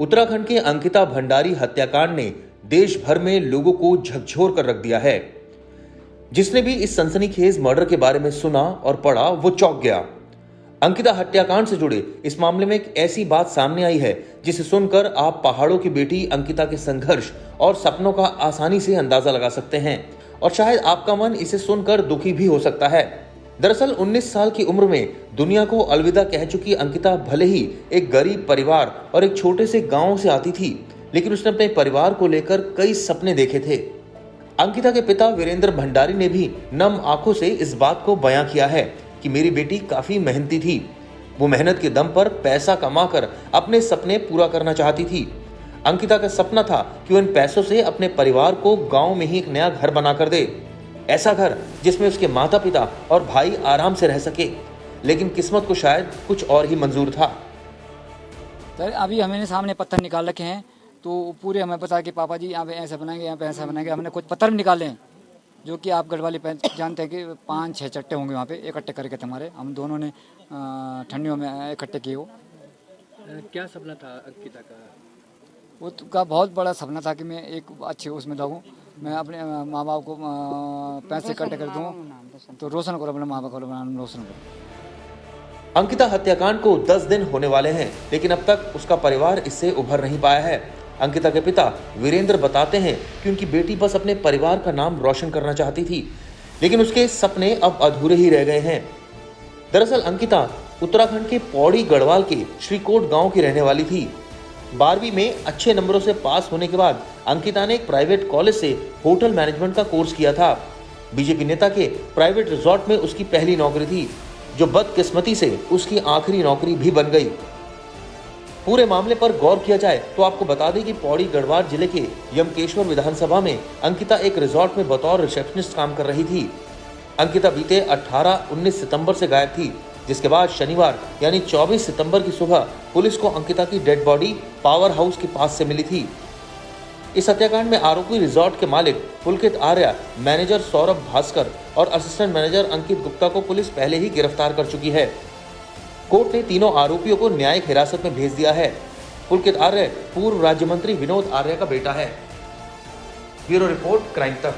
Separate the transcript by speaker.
Speaker 1: उत्तराखंड के अंकिता भंडारी हत्याकांड ने देश भर में लोगों को झकझोर कर रख दिया है। जिसने भी इस सनसनीखेज मर्डर के बारे में सुना और पढ़ा वो चौंक गया। अंकिता हत्याकांड से जुड़े इस मामले में एक ऐसी बात सामने आई है जिसे सुनकर आप पहाड़ों की बेटी अंकिता के संघर्ष और सपनों का आसानी से अंदाजा लगा सकते हैं और शायद आपका मन इसे सुनकर दुखी भी हो सकता है। दरअसल 19 साल की उम्र में दुनिया को अलविदा कह चुकी अंकिता भले ही एक गरीब परिवार और एक छोटे से गांव से आती थी, लेकिन उसने अपने परिवार को लेकर कई सपने देखे थे। अंकिता के पिता वीरेंद्र भंडारी ने भी नम आंखों से इस बात को बयां किया है कि मेरी बेटी काफी मेहनती थी। वो मेहनत के दम पर पैसा कमाकर अपने सपने पूरा करना चाहती थी। अंकिता का सपना था कि वो इन पैसों से अपने परिवार को गांव में ही एक नया घर बनाकर दे, ऐसा घर जिसमें उसके माता पिता और भाई आराम से रह सके। लेकिन किस्मत को शायद कुछ और ही मंजूर था।
Speaker 2: सर अभी हमने सामने पत्थर निकाल रखे हैं तो पूरे हमें पता कि पापा जी यहाँ पे ऐसा बनाएंगे, यहाँ पे ऐसा बनाएंगे। हमने कुछ पत्थर भी निकाले हैं जो कि आप गढ़वाली जानते हैं कि 5-6 चट्टे होंगे वहाँ पे इकट्ठे करके तुम्हारे हम दोनों ने ठंडियों में इकट्ठे किए। वो
Speaker 3: क्या सपना था अंकिता का?
Speaker 2: वो का बहुत बड़ा सपना था कि मैं एक अच्छे उसमें लगूँ, मैं अपने माँ बाप को पैसे इकट्ठे कर दूँ तो रोशन करो, अपने माँ बाप को नाम रोशन करो।
Speaker 1: अंकिता हत्याकांड को 10 दिन होने वाले हैं, लेकिन अब तक उसका परिवार इससे उभर नहीं पाया है। अंकिता के पिता वीरेंद्र बताते हैं कि उनकी बेटी बस अपने परिवार का नाम रोशन करना चाहती थी, लेकिन उसके सपने अब अधूरे ही रह गए हैं। दरअसल अंकिता उत्तराखंड के पौड़ी गढ़वाल के श्रीकोट गांव की रहने वाली थी। 12वीं में अच्छे नंबरों से पास होने के बाद अंकिता ने एक प्राइवेट कॉलेज से होटल मैनेजमेंट का कोर्स किया था। बीजेपी नेता के प्राइवेट रिजॉर्ट में उसकी पहली नौकरी थी, जो बदकिस्मती से उसकी आखिरी नौकरी भी बन गई। पूरे मामले पर गौर किया जाए तो आपको बता दें कि पौड़ी गढ़वाल जिले के यमकेश्वर विधानसभा में अंकिता एक रिजॉर्ट में बतौर रिसेप्शनिस्ट काम कर रही थी। अंकिता बीते 18-19 सितंबर से गायब थी, जिसके बाद शनिवार यानी 24 सितंबर की सुबह पुलिस को अंकिता की डेड बॉडी पावर हाउस के पास से मिली थी। इस हत्याकांड में आरोपी रिजॉर्ट के मालिक पुलकित आर्य, मैनेजर सौरभ भास्कर और असिस्टेंट मैनेजर अंकित गुप्ता को पुलिस पहले ही गिरफ्तार कर चुकी है। कोर्ट ने तीनों आरोपियों को न्यायिक हिरासत में भेज दिया है। पुलकित आर्य पूर्व राज्य मंत्री विनोद आर्य का बेटा है। ब्यूरो रिपोर्ट, क्राइम तक।